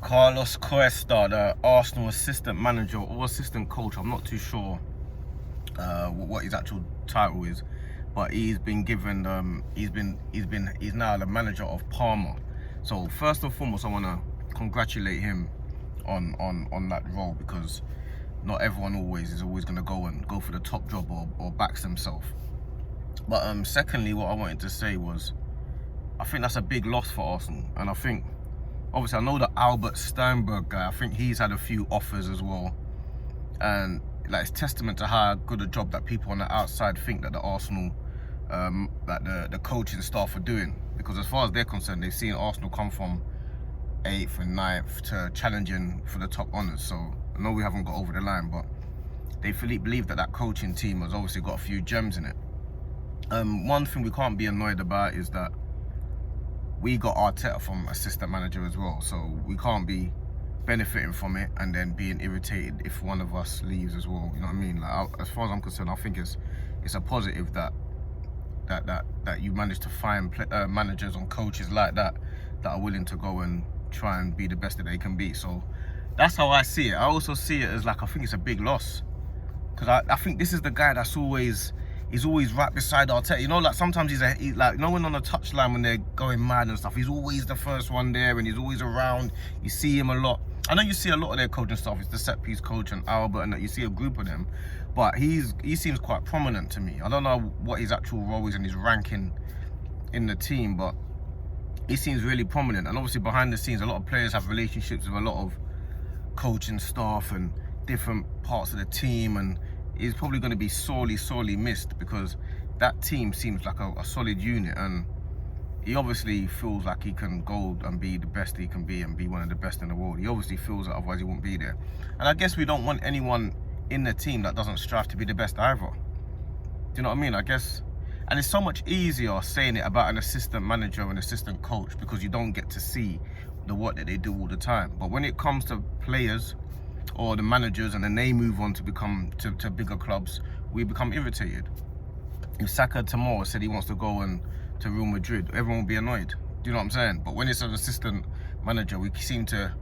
Carlos Cuesta, the Arsenal assistant manager or assistant coach, I'm not too sure what his actual title is, but he's been given he's now the manager of PARMA. So first and foremost, I want to congratulate him on that role, because not everyone is always going to go for the top job or backs themselves. But secondly, what I wanted to say was, I think that's a big loss for Arsenal. And I think, obviously, I know the Albert Steinberg guy, I think he's had a few offers as well. And like, it's testament to how good a job that people on the outside think that the Arsenal, that the coaching staff are doing. Because as far as they're concerned, they've seen Arsenal come from 8th and 9th to challenging for the top honours. So I know we haven't got over the line, but they fully believe that that coaching team has obviously got a few gems in it. One thing we can't be annoyed about is that we got Arteta from assistant manager as well, so we can't be benefiting from it and then being irritated if one of us leaves as well. You know what I mean? Like, as far as I'm concerned, I think it's a positive that you manage to find managers and coaches like that are willing to go and try and be the best that they can be. So that's how I see it. I also see it as, like, I think it's a big loss, because I think this is the guy that's always right beside Arteta. You know, like, sometimes he's like, no one on the touchline when they're going mad and stuff, he's always the first one there and he's always around. You see him a lot. I know you see a lot of their coaching stuff. It's the set piece coach and Albert, and that you see a group of them, but he seems quite prominent to me. I don't know what his actual role is and his ranking in the team, but he seems really prominent. And obviously behind the scenes, a lot of players have relationships with a lot of coaching staff and different parts of the team, and he's probably going to be sorely missed, because that team seems like a solid unit, and he obviously feels like he can go and be the best he can be and be one of the best in the world. He obviously feels that, otherwise he won't be there. And I guess we don't want anyone in the team that doesn't strive to be the best either. Do you know what I mean? I guess, and it's so much easier saying it about an assistant manager and assistant coach, because you don't get to see the work that they do all the time. But when it comes to players or the managers, and then they move on to become to bigger clubs, we become irritated. If Saka tomorrow said he wants to go to Real Madrid, everyone will be annoyed. Do you know what I'm saying? But when it's an assistant manager, we seem to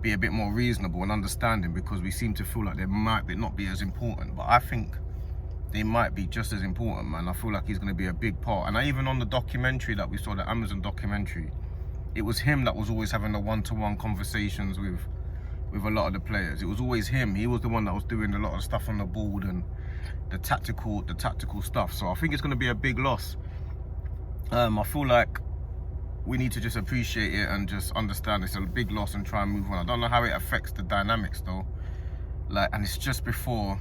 be a bit more reasonable and understanding, because we seem to feel like they might not be as important. But I think they might be just as important, man. I feel like he's going to be a big part. And even on the documentary that we saw, the Amazon documentary, it was him that was always having the one-to-one conversations with a lot of the players. It was always him. He was the one that was doing a lot of stuff on the board and the tactical stuff. So I think it's going to be a big loss. I feel like we need to just appreciate it and just understand it's a big loss and try and move on. I don't know how it affects the dynamics though. Like, and it's just before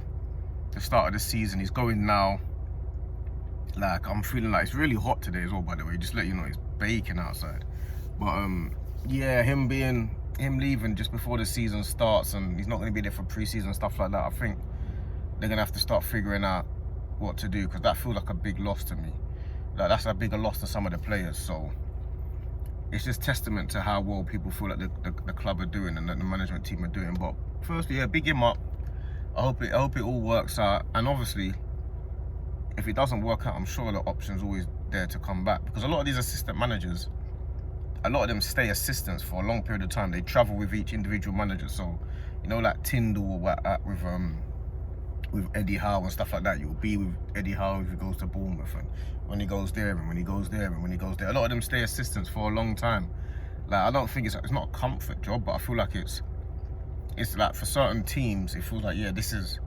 the start of the season. He's going now. Like, I'm feeling like it's really hot today as well, by the way. Just let you know, it's baking outside. But yeah, him leaving just before the season starts, and he's not going to be there for pre-season stuff like that. I think they're going to have to start figuring out what to do, because that feels like a big loss to me. Like, that's a bigger loss to some of the players. So it's just testament to how well people feel like the club are doing and that the management team are doing. But firstly, yeah, big him up. I hope it all works out. And obviously, if it doesn't work out, I'm sure the option's always there to come back, because a lot of these assistant managers, a lot of them stay assistants for a long period of time. They travel with each individual manager. So, you know, like Tyndall with Eddie Howe and stuff like that. You'll be with Eddie Howe if he goes to Bournemouth, and when he goes there, and when he goes there, and when he goes there. A lot of them stay assistants for a long time. Like, I don't think it's not a comfort job, but I feel like it's like, for certain teams, it feels like, yeah, this is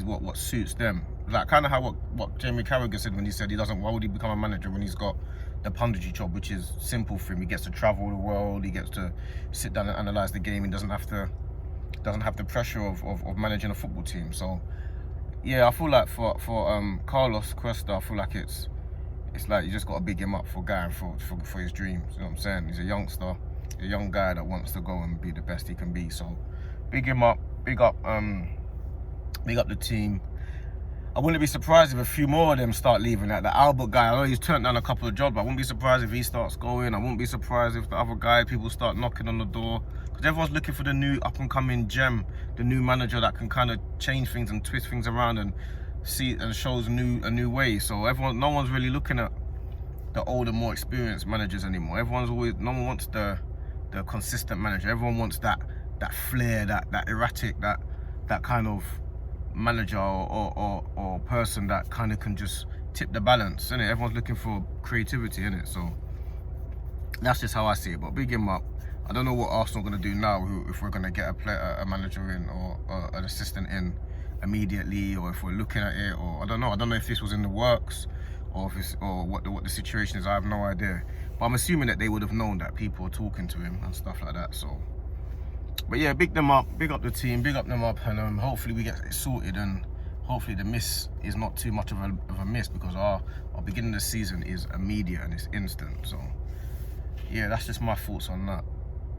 what suits them. Like, kind of how what Jamie Carragher said when he said why would he become a manager when he's got the punditry job, which is simple for him. He gets to travel the world, he gets to sit down and analyse the game, he doesn't have the pressure of managing a football team. So yeah, I feel like for Carlos Cuesta, I feel like it's like you just got to big him up for going for his dreams. You know what I'm saying? He's a youngster, a young guy that wants to go and be the best he can be. So big him up, big up the team. I wouldn't be surprised if a few more of them start leaving. Like the Albert guy, I know he's turned down a couple of jobs, but I wouldn't be surprised if he starts going. I wouldn't be surprised if the other guy, people start knocking on the door, because everyone's looking for the new up-and-coming gem, the new manager that can kind of change things and twist things around and shows a new way. So no one's really looking at the older, more experienced managers anymore. No one wants the the consistent manager. Everyone wants that flair, that erratic, that kind of manager or person that kind of can just tip the balance, innit? Everyone's looking for creativity, innit? So that's just how I see it. But big him up. I don't know what Arsenal are going to do now, if we're going to get a manager in or an assistant in immediately, or if we're looking at it, or I don't know if this was in the works, or if it's, or what the situation is. I have no idea. But I'm assuming that they would have known that people are talking to him and stuff like that. So, but yeah, big them up, big up the team, big up them up, and hopefully we get it sorted, and hopefully the miss is not too much of a miss, because our beginning of the season is immediate and it's instant. So yeah, that's just my thoughts on that.